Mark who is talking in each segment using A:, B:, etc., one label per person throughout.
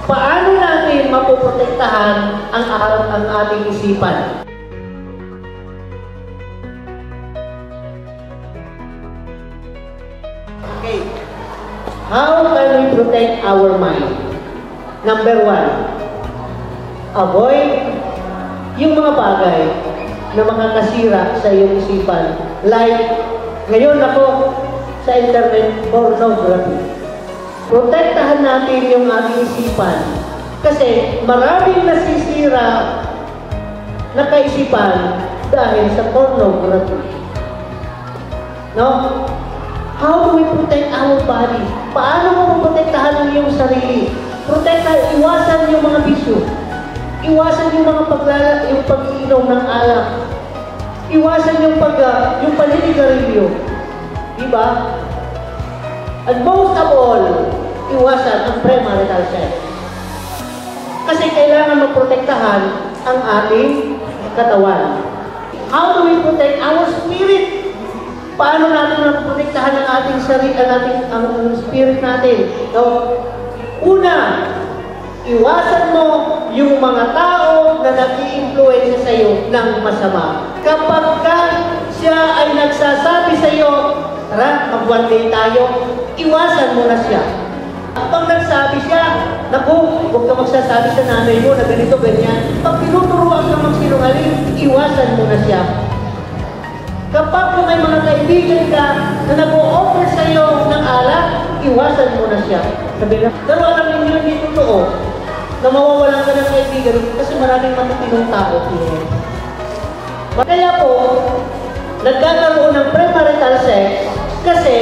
A: Paano natin mapoprotektahan ang ating isipan? Okay. How can we protect our mind? Number 1, avoid yung mga bagay na makakasira sa iyong isipan. Like, ngayon ako sa internet, pornography. Protektahan natin yung ating isipan. Kasi maraming nasisira na kaisipan dahil sa pornography. No? How do we protect our body? Paano mo protektahan ang iyong sarili? Iwasan yung mga bisyo. Iwasan yung mga yung pag-iinom ng alak. Iwasan yung paninigarilyo. Diba? And most of all, iwasan ang premarital sex. Kasi kailangan maprotektahan ang ating katawan. How do we protect our spirit? Paano natin maprotektahan ang ating sarili, ang spirit natin? So, una, iwasan mo yung mga tao na nag-i-influence sa iyo ng masama. Kapag siya ay nagsasabi sa iyo, tara, mag-one day tayo, iwasan mo na siya. Pag nagsabi siya, naku, huwag ka magsasabi sa nanay mo na ganito, ganyan. Pag tinuturuan ka magsinungaling, iwasan mo na siya. Kapag may mga kaibigan ka na nag-o-offer sa iyo ng alak, iwasan mo na siya. Sabi na, pero alam ninyo, hindi totoo na mawawalan ka ng kaibigan kasi maraming matutinong tao. Kaya po, nagkakaroon ng premarital sex kasi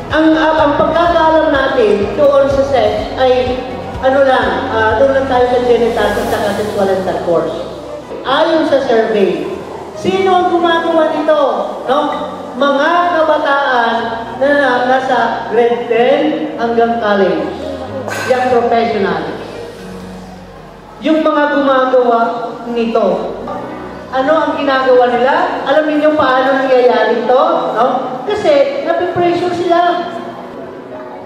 A: ang pagkakaalam natin doon sa sex ay doon lang tayo sa genitals at saka sexual intercourse. Ayon sa survey, sino ang gumagawa nito? No? Mga kabataan na nasa grade 10 hanggang college. Young professional. Yung mga gumagawa nito. Ano ang ginagawa nila? Alam niyo paano nangyayari ito? No? Kasi napipressure sila.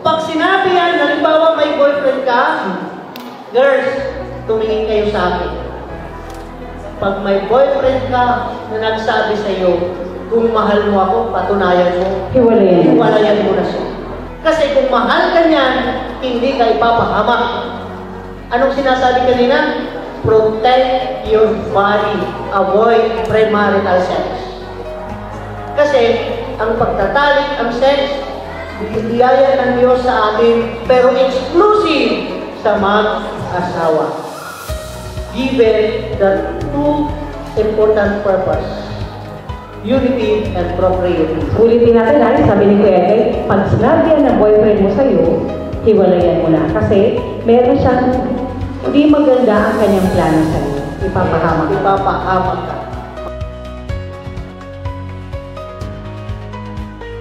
A: Pag sinabi yan, halimbawa may boyfriend ka, girls, tumingin kayo sa akin. Pag may boyfriend ka na nagsabi sa iyo, kung mahal mo ako, patunayan mo, hiwalayan mo na siya. Kasi kung mahal ka niyan, hindi ka ipapahamak. Anong sinasabi kanina? Protect your body. Avoid premarital sex. Kasi ang pagtatalik, ang sex, biyaya ng Diyos sa atin, pero exclusive sa mag-asawa. Given the two important purpose, unity and procreation.
B: Ulitin natin lang, sabi ni Kuya Kay, pag sinabi yan ng boyfriend mo sa'yo, hiwalayan mo na. Kasi meron siyang hindi maganda ang kanyang plano sa'yo. Ipapahamak
A: ka.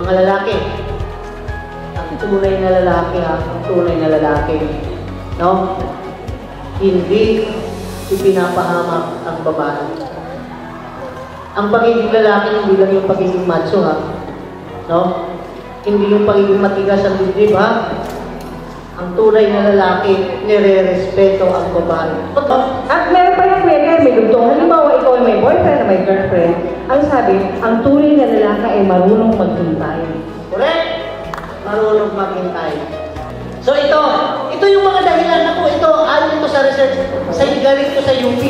A: Mga lalaki, ang tunay na lalaki ang tunay na lalaki, no? Hindi ipinapahamak ang babae. Ang pagiging lalaki hindi lang yung pagiging macho, no? Hindi yung pagiging matigas ang dibdib, Ang tunay na lalaki, nire-respeto ang babae.
B: At meron pa yung pwede, may dugtong. Halimbawa, ikaw ay may boyfriend na may girlfriend. Ang sabi, ang tunay na lalaki ay marunong maghintay.
A: Correct? Marunong maghintay. So ito yung mga dahilan ako. Ito, ayon ko sa research. Galing ko sa UP,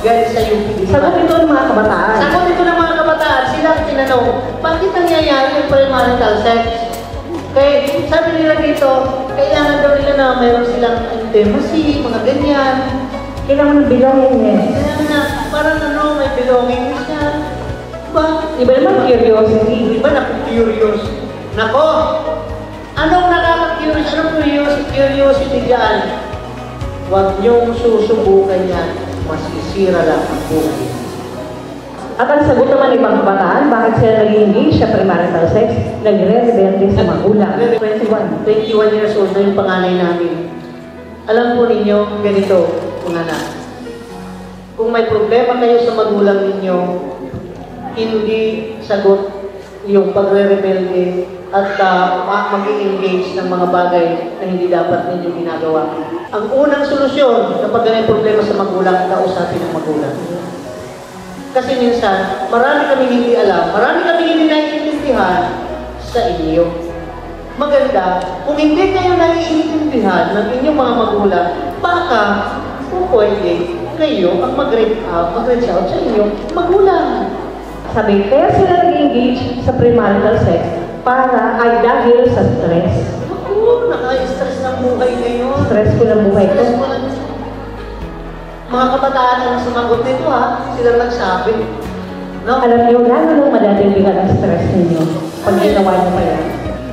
A: Galing sa UP.
B: Sagot ito ng mga kabataan.
A: Sagot ito ng mga kabataan. Silang tinanong, bakit nangyayari yung premarital sex? Kaya sabi nila dito, kailangan daw nila na mayroon silang intimacy, mga ganyan.
B: Kailangan ng belonging.
A: Kailangan na, parang may belonging siya.
B: Iba naman curiosity.
A: Iba na curious. Nako! Anong nakaka-curious? Anong curiosity dyan? Huwag niyong susubukan yan. Masisira lang ang buhay.
B: At ang sagot naman ng ibang kabataan, bakit sila nag-engage sa premarital sex? Nagre-rebelde sa magulang.
A: 21 years old na yung panganay namin. Alam po ninyo, ganito, mga anak. Kung may problema kayo sa magulang ninyo, hindi sagot yung pagre-rebelde at mag-engage ng mga bagay na hindi dapat ninyo ginagawa. Ang unang solusyon kapag may problema sa magulang, kausapin ng magulang. Kasi minsan, marami kami hindi alam, marami kami hindi naiintindihan sa inyo. Maganda, kung hindi kayo naiintindihan ng inyong mga magulang, baka kung pwede, kayo ang mag-reach out sa inyong magulang.
B: Sabi, kaya sila nag-engage sa premarital sex ay dahil sa stress.
A: Ako, naka-stress ng buhay ngayon.
B: Stress ko ng buhay ko.
A: Mga kabataan ang sumagot nito ha, sila nagsabi. No?
B: Alam niyo, lalo nang madadagdagan ang stress ninyo pag ginawa niyo pa yan.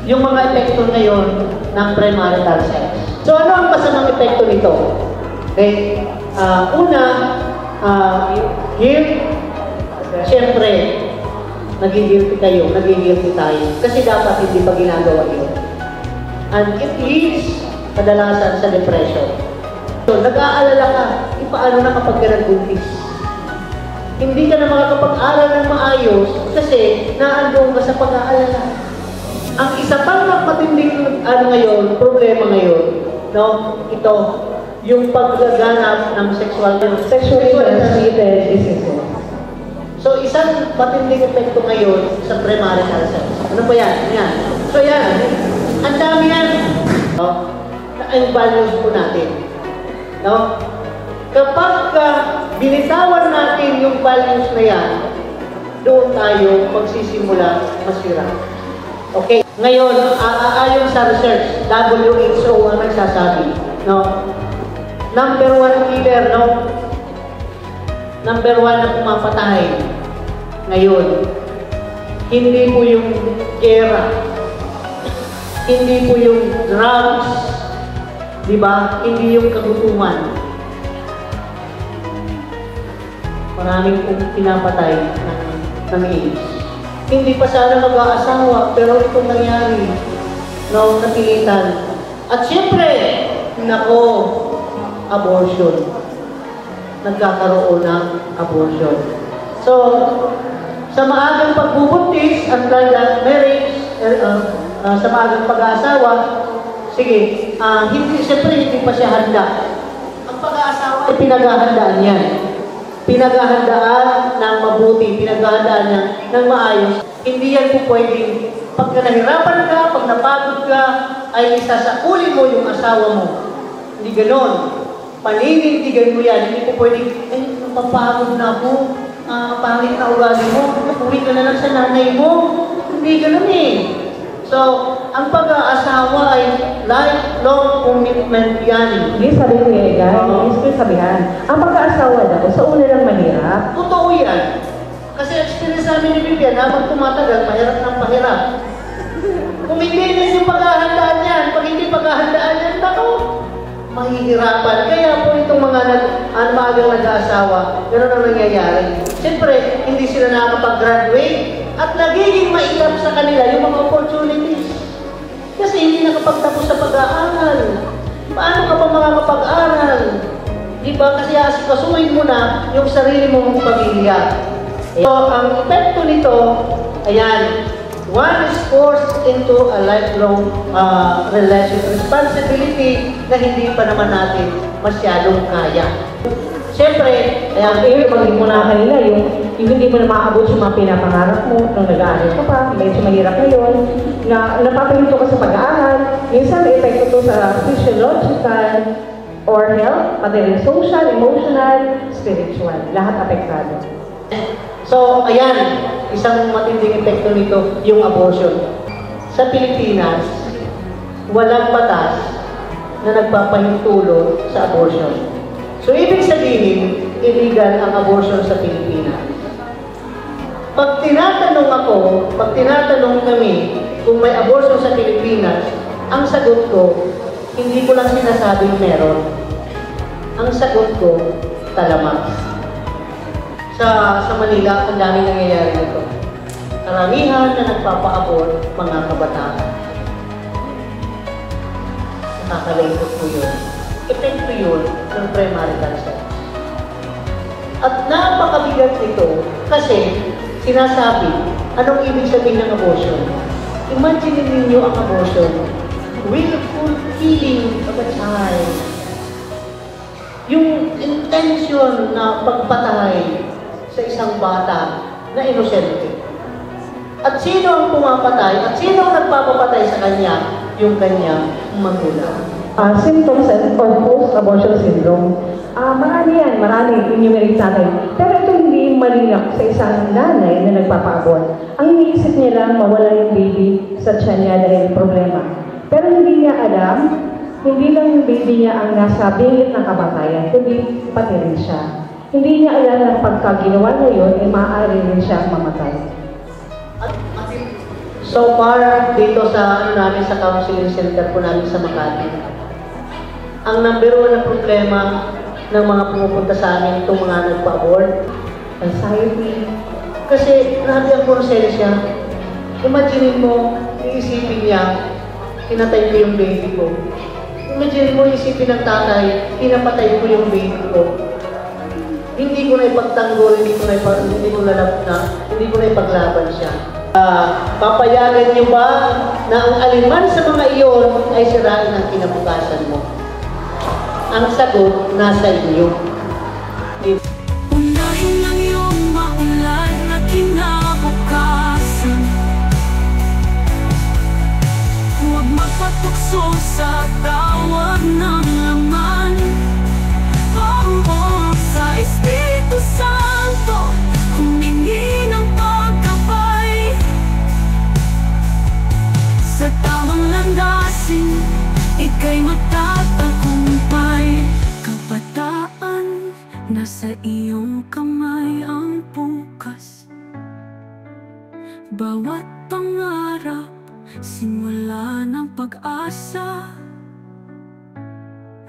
A: Yung mga epekto ngayon ng premarital sex. So ano ang masamang epekto nito? Okay? Una, siyempre, nagigilty kayo, nagigilty tayo. Kasi dapat hindi pa ginagawa yun. And it leads kadalasan sa depression. So, nag-aalala ka, paano na kapag ka nagbuntis? Hindi ka na makakapag-aral ng maayos kasi naandun ka sa pag-aalala. Ang isa pang matinding problema ngayon, no? Ito, yung paggaganap ng
B: sexually transmitted diseases.
A: So, isang matinding epekto ngayon sa premarital sex. Ano ba yan? Yan. So, yan. Ang dami yan. No? Ang values po natin. No? Kapag binitawan natin yung values na yan, doon tayo magsisimula masira. Okay? Ngayon, ayon sa research, WHO ang nagsasabi, no? Number 1 killer, no? Number 1 na pumapatay ngayon, hindi po yung gera, hindi po yung drugs, di ba? Hindi yung kagutuman. Maraming pong pinapatay ng AIDS. Hindi pa sana mag-aasawa, pero itong nangyari, no, napilitan. At siyempre, nako, abortion. Nagkakaroon ng abortion. So, sa maagang pagbubuntis, unplanned marriage, sa maagang pag-aasawa, sige, siyempre hindi pa siya handa. Ang pag-aasawa ay pinaghahandaan yan. Pinaghahandaan ng mabuti, pinaghahandaan niya ng maayos. Hindi yan po pwedeng, pagka nahirapan ka, pag napagod ka, ay isasakulin mo yung asawa mo. Hindi ganon. Paninindigan mo yan. Hindi po pwedeng, napapagod na ako, pangit na ugali mo, uwi ka na lang sa nanay mo. Hindi ganon eh. So, ang pag-aasawa ay lifelong commitment yan.
B: Hindi, sabi ko yung guys, hindi sabihan. Ang pag-aasawa daw, sa una lang mahirap.
A: Totoo yan. Kasi experience namin ni Vivian, habang tumatagal, mahirap ng mahirap. Kung hindi din yung paghahandaan yan, pag hindi paghahandaan yan, ako, mahihirapan. Kaya po itong mga maagang nag-aasawa, gano'n ang nangyayari. Siyempre, hindi sila nakakapag-graduate at nagiging mahirap sa kanila yung mga opportunities. Kasi hindi nakapagtapos sa pag-aaral. Paano ka pa makakapag-aral? Di ba? Kasi asikasuhin mo na yung sarili mong pamilya. So, ang epekto nito, ayan, one is forced into a lifelong responsibility na hindi pa naman natin masyadong kaya. Siyempre,
B: ayan, pag-ipunahan nila yung hindi mo na maaabot sa mga pinapangarap mo nung nag-aaral ka pa, medyo mahirap ngayon, na napapahinto ka sa pag-aaral, minsan may epekto to sa physiological or health, pati rin social, emotional, spiritual, lahat apektado.
A: So, ayan, isang matinding epekto nito, yung abortion. Sa Pilipinas, walang batas na nagpapahintulot sa abortion. So, ibig sabihin, illegal ang abortion sa Pilipinas. Pag tinatanong kami kung may abortion sa Pilipinas, ang sagot ko, hindi ko lang sinasabing meron. Ang sagot ko, talamak. Sa Manila, ang daming nangyayari nito. Karamihan na nagpapa-abort, mga kabataan. Nakakalungkot po yun. Epekto yun ng premarital sex. At napakabigat nito kasi sinasabi Anong ibig sabihin ng abortion? Imagine ninyo ang abortion. Willful killing of a child. Yung intention na pagpatay sa isang bata na inosente. At sino ang pumapatay? At sino ang nagpapapatay sa kanya? Yung kanyang magulang.
B: Symptoms of post-abortion syndrome. Marami yan, marami enumerate natin. Pero ito hindi malinaw sa isang nanay na nagpapa-abort. Ang iniisip niya lang, mawala yung baby sa tiyan niya dahil problema. Pero hindi niya alam, hindi lang yung baby niya ang nasa bingit ng kamatayan, kundi pati rin siya. Hindi niya alam na pagka ginawa na yun, maaari rin siya mamatay.
A: So far, dito sa namin sa counseling center po namin sa Makati, ang number one na problema ng mga pumupunta sa amin itong mga nagpa-abort, anxiety. Kasi grabe ang konsensya. Imagine mo, iisipin niya, pinatay ko yung baby ko. Imagine mo, isipin ng tatay, pinapatay ko yung baby ko. Hindi ko na ipagtanggol, hindi ko na ipaglaban siya. Papayagan niyo ba na ang aliman sa mga iyon ay sirain ang kinabukasan mo? Ang sagot, nasa inyo.
C: Unahin ang iyong maulan na kinabukasan. Huwag magpatukso sa tawag ng laman. Oo, sa Espiritu Santo, humingi ng pagkabay. Sa tamang landasin, ika'y matatagumpay. Kabataan, nasa iyong kamay ang bukas. Bawat pangarap, simula ng pag-asa.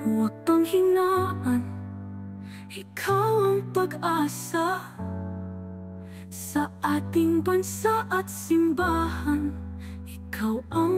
C: Huwag kang hinaan, ikaw ang pag-asa. Sa ating bansa at simbahan, ikaw ang